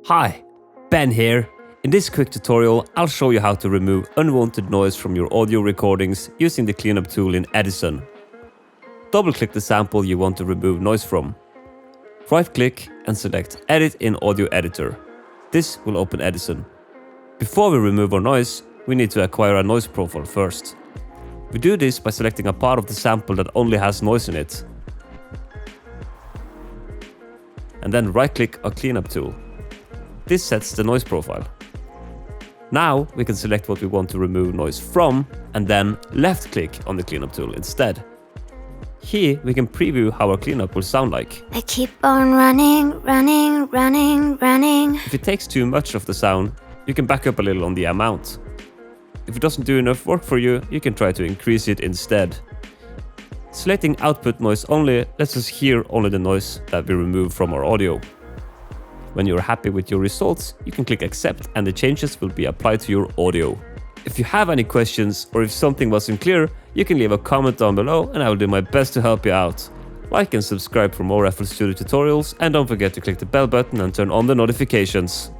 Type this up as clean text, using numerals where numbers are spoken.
Hi, Ben here. In this quick tutorial, I'll show you how to remove unwanted noise from your audio recordings using the cleanup tool in Edison. Double-click the sample you want to remove noise from. Right-click and select Edit in Audio Editor. This will open Edison. Before we remove our noise, we need to acquire a noise profile first. We do this by selecting a part of the sample that only has noise in it. And then right-click our cleanup tool. This sets the noise profile. Now we can select what we want to remove noise from and then left-click on the cleanup tool instead. Here we can preview how our cleanup will sound like. I keep on running. If it takes too much of the sound, you can back up a little on the amount. If it doesn't do enough work for you, you can try to increase it instead. Selecting output noise only lets us hear only the noise that we remove from our audio. When you're happy with your results, you can click accept and the changes will be applied to your audio. If you have any questions or if something wasn't clear, you can leave a comment down below and I will do my best to help you out. Like and subscribe for more FL Studio tutorials and don't forget to click the bell button and turn on the notifications.